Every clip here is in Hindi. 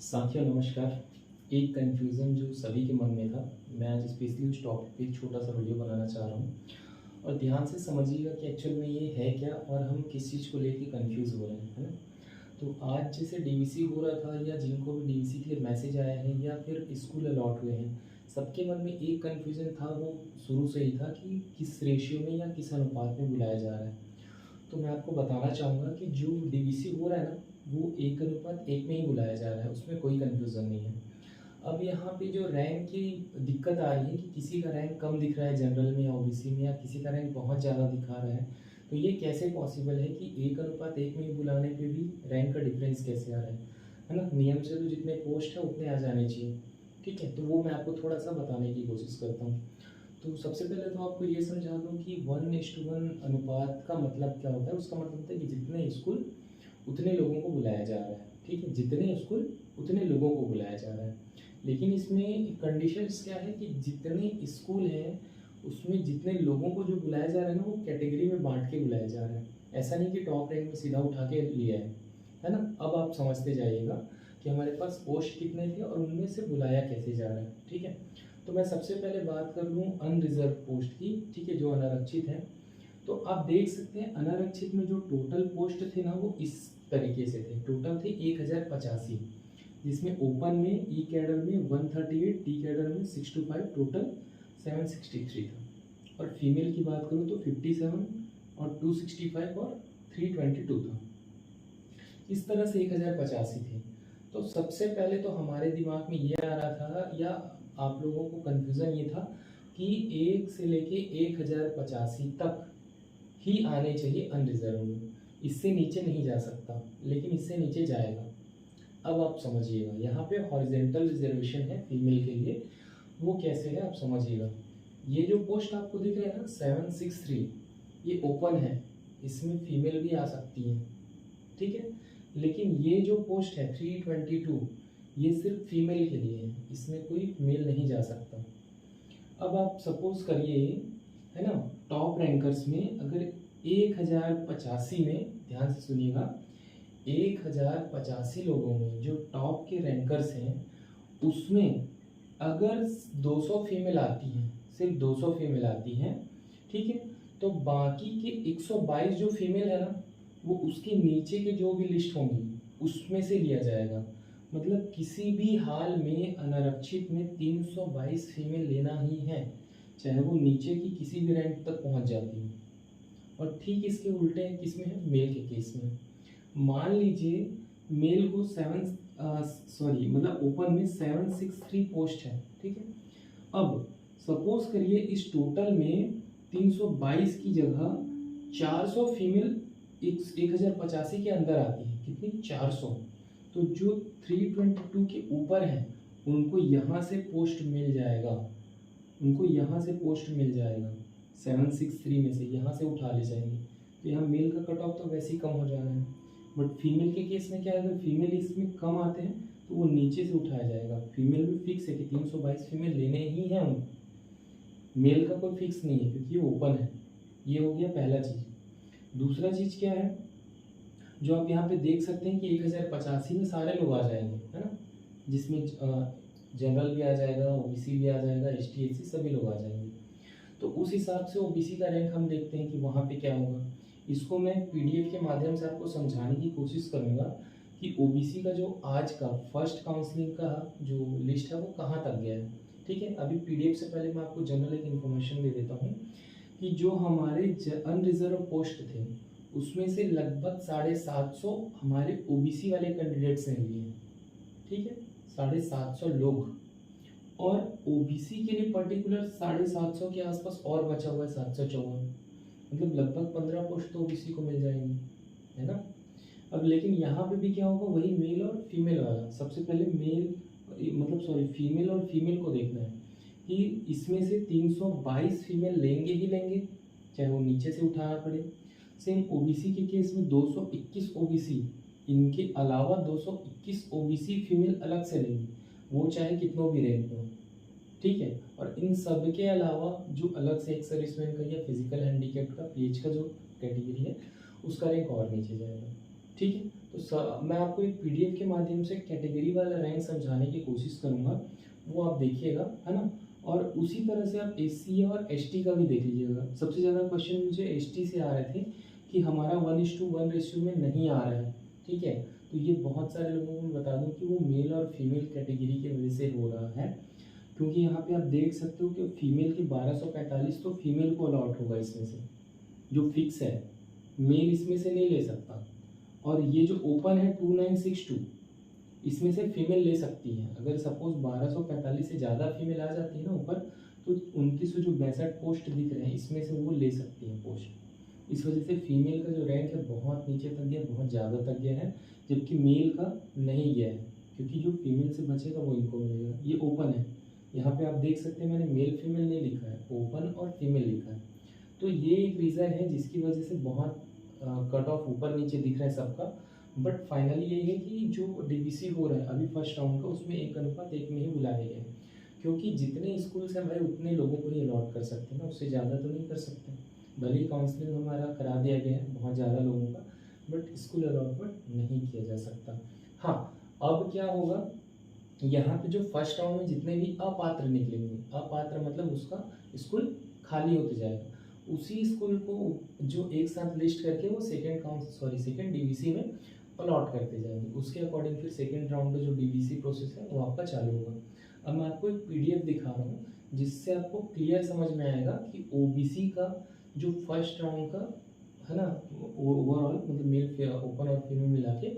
साथियों नमस्कार। एक कन्फ्यूज़न जो सभी के मन में था, मैं आज स्पेशली उस टॉपिक पे एक छोटा सा वीडियो बनाना चाह रहा हूँ और ध्यान से समझिएगा कि एक्चुअल में ये है क्या और हम किस चीज़ को लेके कंफ्यूज हो रहे हैं, है ना। तो आज जैसे डीवीसी हो रहा था या जिनको भी डीवीसी के मैसेज आया है या फिर स्कूल अलॉट हुए हैं, सबके मन में एक कन्फ्यूज़न था, वो शुरू से ही था कि किस रेशियो में या किस अनुपात में बुलाया जा रहा है। तो मैं आपको बताना चाहूँगा कि जो डीवीसी हो रहा है ना, वो 1:1 में ही बुलाया जा रहा है, उसमें कोई कन्फ्यूज़न नहीं है। अब यहाँ पे जो रैंक की दिक्कत आ रही है कि किसी का रैंक कम दिख रहा है जनरल में या ओबीसी में, या किसी का रैंक बहुत ज़्यादा दिखा रहा है, तो ये कैसे पॉसिबल है कि 1:1 में ही बुलाने पे भी रैंक का डिफरेंस कैसे आ रहा है ना। नियम से तो जितने पोस्ट है उतने आ जाने चाहिए, ठीक है। तो वो मैं आपको थोड़ा सा बताने की कोशिश करता हूँ। तो सबसे पहले तो आपको ये समझा दूँ कि 1:1 अनुपात का मतलब क्या होता है। उसका मतलब होता है कि जितने स्कूल उतने लोगों को बुलाया जा रहा है, ठीक है। जितने स्कूल उतने लोगों को बुलाया जा रहा है, लेकिन इसमें कंडीशंस क्या है कि जितने स्कूल हैं उसमें जितने लोगों को जो बुलाया जा रहा है ना, वो कैटेगरी में बांट के बुलाया जा रहा है। ऐसा नहीं कि टॉप रैंक में सीधा उठा के लिया है ना। अब आप समझते जाइएगा कि हमारे पास पोस्ट कितने थे और उनमें से बुलाया कैसे जा रहा है, ठीक है। तो मैं सबसे पहले बात कर लूँ अनरिजर्व पोस्ट की, ठीक है, जो अनारक्षित है। तो आप देख सकते हैं अनारक्षित में जो टोटल पोस्ट थे ना, वो इस तरीके से थे। टोटल थे 1085, जिसमें ओपन में ई कैडर में 138, टी कैडर में 625, टोटल 763 था। और फीमेल की बात करूँ तो 57 और 265 और 322 था। इस तरह से 1085 थे। तो सबसे पहले तो हमारे दिमाग में ये आ रहा था, या आप लोगों को कन्फ्यूज़न ये था कि 1 से लेके 1085 तक ही आने चाहिए अनरिजर्व में, इससे नीचे नहीं जा सकता, लेकिन इससे नीचे जाएगा। अब आप समझिएगा, यहाँ पे हॉरिजेंटल रिजर्वेशन है फीमेल के लिए, वो कैसे है आप समझिएगा। ये जो पोस्ट आपको दिख रहा है ना 763, ये ओपन है, इसमें फीमेल भी आ सकती है, ठीक है। लेकिन ये जो पोस्ट है 322, ये सिर्फ फीमेल के लिए है, इसमें कोई मेल नहीं जा सकता। अब आप सपोज करिए, है ना, टॉप रैंकर्स में अगर 1085 में, ध्यान से सुनिएगा, 1085 लोगों में जो टॉप के रैंकर्स हैं उसमें अगर 200 फीमेल आती हैं, सिर्फ 200 फीमेल आती हैं, ठीक है, तो बाकी के 122 जो फीमेल है ना, वो उसके नीचे के जो भी लिस्ट होंगी उसमें से लिया जाएगा। मतलब किसी भी हाल में अनारक्षित में 322 फीमेल लेना ही है, चाहे वो नीचे की किसी भी रैंक तक पहुंच जाती हो। और ठीक इसके उल्टे किसमें है, मेल के केस में। मान लीजिए मेल को मतलब ओपन में 763 पोस्ट है, ठीक है। अब सपोज करिए इस टोटल में 322 की जगह 400 फीमेल 1085 के अंदर आती है, कितनी, 400। तो जो 322 के ऊपर है उनको यहाँ से पोस्ट मिल जाएगा, उनको यहाँ से पोस्ट मिल जाएगा 763 में से, यहाँ से उठा ले जाएंगे। तो यहाँ मेल का कट ऑफ तो वैसे ही कम हो जाना है, बट फीमेल के केस में क्या है, अगर फीमेल इसमें कम आते हैं तो वो नीचे से उठाया जाएगा। फीमेल में फिक्स है कि 322 फीमेल लेने ही हैं उनको, मेल का कोई फिक्स नहीं है क्योंकि ये ओपन है। ये हो गया पहला चीज़। दूसरा चीज़ क्या है, जो आप यहाँ पे देख सकते हैं कि 1085 में सारे लोग आ जाएंगे, है ना, जिसमें जनरल भी आ जाएगा, ओबीसी भी आ जाएगा, एसटी एससी सभी लोग आ जाएंगे। तो उस हिसाब से ओबीसी का रैंक हम देखते हैं कि वहाँ पे क्या होगा। इसको मैं पीडीएफ के माध्यम से आपको समझाने की कोशिश करूँगा कि ओबीसी का जो आज का फर्स्ट काउंसलिंग का जो लिस्ट है वो कहाँ तक गया है, ठीक है। अभी पीडीएफ से पहले मैं आपको जनरल एक इन्फॉर्मेशन दे देता हूँ कि जो हमारे अनरिजर्व पोस्ट थे उसमें से लगभग 750 हमारे ओबीसी वाले कैंडिडेट्स ने लिए हैं, ठीक है, 750 लोग। और ओबीसी के लिए पर्टिकुलर 750 के आसपास और बचा हुआ है 754, मतलब लगभग 15 पोस्ट तो ओबीसी को मिल जाएंगी, है ना। अब लेकिन यहाँ पे भी क्या होगा, वही मेल और फीमेल वाला। सबसे पहले फीमेल और फीमेल को देखना है कि इसमें से 322 फीमेल लेंगे ही लेंगे, चाहे वो नीचे से उठाना पड़े। सेम ओबीसी के केस में 221 ओबीसी, इनके अलावा 221 ओबीसी फीमेल अलग से लेंगे, वो चाहे कितनों भी रैंक हो, ठीक है। और इन सब के अलावा जो अलग से एक सर्विसमैन का या फिजिकल हैंडीकैप का पीएच का जो कैटेगरी है उसका रैंक और नीचे जाएगा। ठीक है। तो मैं आपको एक पीडीएफ के माध्यम से कैटेगरी वाला रैंक समझाने की कोशिश करूँगा, वो आप देखिएगा, है ना। और उसी तरह से आप एससी और एसटी का भी देख लीजिएगा। सबसे ज़्यादा क्वेश्चन मुझे एसटी से आ रहे थे कि हमारा 1:1 रेशियो में नहीं आ रहा है, ठीक है। तो ये बहुत सारे लोगों को मैं बता दूं कि वो मेल और फीमेल कैटेगरी की वजह से हो रहा है, क्योंकि यहाँ पे आप देख सकते हो कि फीमेल की 1245 तो फीमेल को अलॉट होगा इसमें से, जो फिक्स है, मेल इसमें से नहीं ले सकता। और ये जो ओपन है 2962, इसमें से फीमेल ले सकती है। अगर सपोज 1245 से ज़्यादा फीमेल आ जाती है ना ऊपर, तो 2962 पोस्ट दिख रहे हैं, इसमें से वो ले सकती हैं पोस्ट। इस वजह से फीमेल का जो रैंक है बहुत नीचे तक गया, बहुत ज़्यादा तक गया है, जबकि मेल का नहीं गया है, क्योंकि जो फीमेल से बचेगा वो इनको मिलेगा। ये ओपन है, यहाँ पे आप देख सकते हैं मैंने मेल फीमेल नहीं लिखा है, ओपन और फीमेल लिखा है। तो ये एक रीज़न है जिसकी वजह से बहुत कट ऑफ ऊपर नीचे दिख रहा है सबका। बट फाइनली ये है कि जो डीबीसी हो रहा है अभी फर्स्ट राउंड का, उसमें 1:1 में ही बुलाया गया है, क्योंकि जितने स्कूल्स हैं भाई उतने लोगों को ही अलॉट कर सकते हैं ना, उससे ज़्यादा तो नहीं कर सकते। भले ही काउंसलिंग हमारा करा दिया गया है बहुत ज़्यादा लोगों का, बट स्कूल अलॉटमेंट नहीं किया जा सकता। हाँ, अब क्या होगा, यहाँ पे जो फर्स्ट राउंड में जितने भी अपात्र निकलेंगे, अपात्र मतलब उसका स्कूल खाली होते जाएगा, उसी स्कूल को जो एक साथ लिस्ट करके वो सेकेंड डीवीसी में अलॉट करते जाएंगे। उसके अकॉर्डिंग फिर सेकेंड राउंड का जो डीवीसी प्रोसेस है वो आपका चालू होगा। अब मैं आपको एक पीडीएफ दिखा रहा हूँ जिससे आपको क्लियर समझ में आएगा कि ओबीसी का जो फर्स्ट राउंड का है ना, ओवरऑल मतलब मेल ओपन और फीमेल मिला के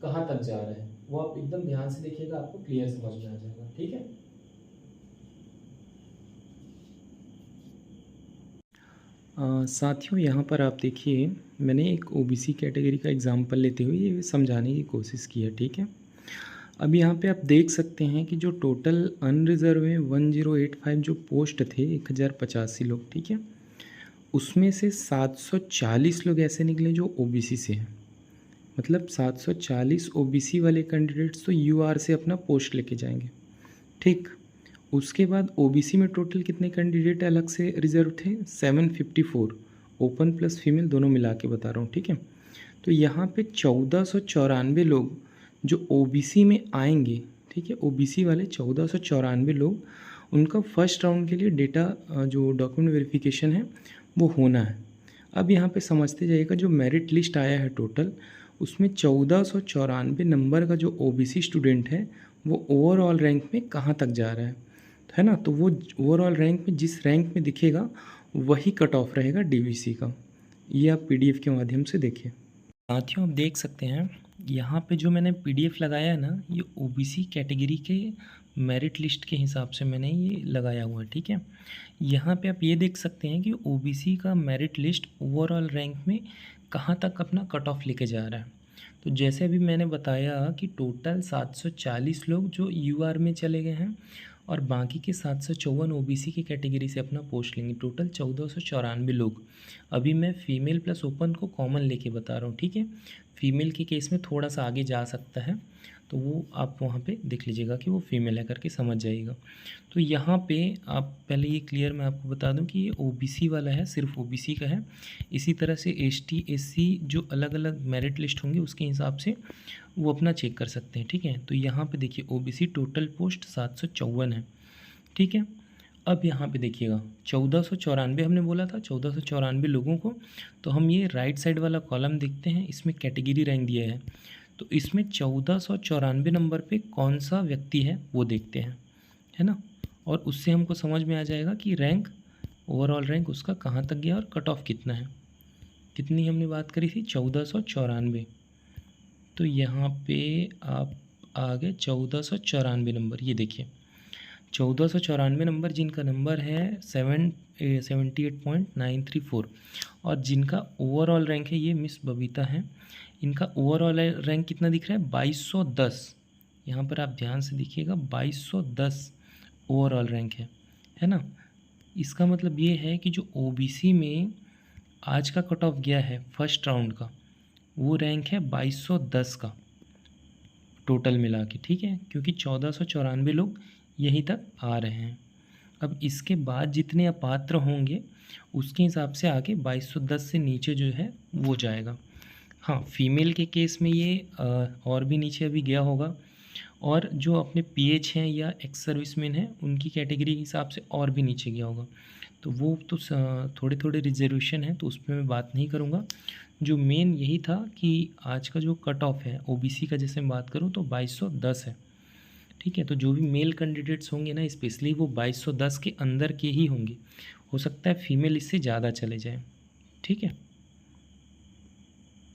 कहाँ तक जा रहा है, वो आप एकदम ध्यान से देखिएगा, आपको क्लियर समझ में आ जाएगा, ठीक है। साथियों यहाँ पर आप देखिए, मैंने एक ओबीसी कैटेगरी का एग्जांपल लेते हुए ये समझाने की कोशिश की है, ठीक है। अब यहाँ पे आप देख सकते हैं कि जो टोटल अनरिजर्व में 1085 जो पोस्ट थे 1085 लोग, ठीक है, उसमें से 740 लोग ऐसे निकले जो ओबीसी से हैं। मतलब 740 ओबीसी वाले कैंडिडेट्स तो यूआर से अपना पोस्ट लेके जाएंगे, ठीक। उसके बाद ओबीसी में टोटल कितने कैंडिडेट अलग से रिजर्व थे, 754, ओपन प्लस फीमेल दोनों मिला के बता रहा हूँ, ठीक है। तो यहाँ पे 1494 लोग जो ओबीसी में आएंगे, ठीक है, ओबीसी वाले 1494 लोग, उनका फर्स्ट राउंड के लिए डेटा जो डॉक्यूमेंट वेरिफिकेशन है वो होना है। अब यहाँ पे समझते जाइएगा, जो मेरिट लिस्ट आया है टोटल, उसमें 1494 नंबर का जो ओबीसी स्टूडेंट है वो ओवरऑल रैंक में कहाँ तक जा रहा है ना। तो वो ओवरऑल रैंक में जिस रैंक में दिखेगा वही कट ऑफ रहेगा डीवीसी का। ये आप पीडीएफ के माध्यम से देखिए। साथियों आप देख सकते हैं यहाँ पे जो मैंने पीडीएफ लगाया है ना, ये ओबीसी कैटेगरी के मेरिट लिस्ट के हिसाब से मैंने ये लगाया हुआ है, ठीक है। यहाँ पे आप ये देख सकते हैं कि ओबीसी का मेरिट लिस्ट ओवरऑल रैंक में कहाँ तक अपना कट ऑफ लेके जा रहा है। तो जैसे अभी मैंने बताया कि टोटल 740 लोग जो यूआर में चले गए हैं और बाकी के 754 ओबीसी की कैटेगरी से अपना पोस्ट लेंगे, टोटल 1494 लोग। अभी मैं फीमेल प्लस ओपन को कॉमन लेके बता रहा हूँ, ठीक है। फीमेल के केस में थोड़ा सा आगे जा सकता है, तो वो आप वहाँ पे देख लीजिएगा कि वो फीमेल है करके समझ जाइएगा। तो यहाँ पे आप पहले ये क्लियर मैं आपको बता दूं कि ये ओबीसी वाला है, सिर्फ ओबीसी का है। इसी तरह से एसटी एससी जो अलग अलग मेरिट लिस्ट होंगे उसके हिसाब से वो अपना चेक कर सकते हैं, ठीक है। तो यहाँ पे देखिए ओबीसी टोटल पोस्ट 754 है, ठीक है। अब यहाँ पे देखिएगा 1494 हमने बोला था, 1494 लोगों को। तो हम ये राइट साइड वाला कॉलम देखते हैं, इसमें कैटेगरी रैंक दिया है। तो इसमें 1494 नंबर पे कौन सा व्यक्ति है वो देखते हैं, है ना। और उससे हमको समझ में आ जाएगा कि रैंक, ओवरऑल रैंक उसका कहाँ तक गया और कट ऑफ कितना है। कितनी हमने बात करी थी, 1494। तो यहाँ पे आप आ गए 1494 नंबर। ये देखिए 1494 नंबर, जिनका नंबर है 78.934 और जिनका ओवरऑल रैंक है, ये मिस बबीता है, इनका ओवरऑल रैंक कितना दिख रहा है, 2210। यहाँ पर आप ध्यान से देखिएगा 2210 ओवरऑल रैंक है ना। इसका मतलब ये है कि जो ओबीसी में आज का कट ऑफ गया है फर्स्ट राउंड का, वो रैंक है 2210 का टोटल मिला के, ठीक है, क्योंकि 1494 लोग यहीं तक आ रहे हैं। अब इसके बाद जितने अपात्र होंगे उसके हिसाब से आगे 2210 से नीचे जो है वो जाएगा। हाँ, फीमेल के केस में ये और भी नीचे अभी गया होगा, और जो अपने पीएच हैं या एक्स सर्विसमैन हैं उनकी कैटेगरी के हिसाब से और भी नीचे गया होगा। तो वो तो थोड़े थोड़े रिजर्वेशन है, तो उस पर मैं बात नहीं करूँगा। जो मेन यही था कि आज का जो कट ऑफ है ओबीसी का, जैसे मैं बात करूँ तो 2210 है। ठीक है, तो जो भी मेल कैंडिडेट्स होंगे ना, स्पेशली वो 2210 के अंदर के ही होंगे। हो सकता है फीमेल इससे ज़्यादा चले जाए। ठीक है।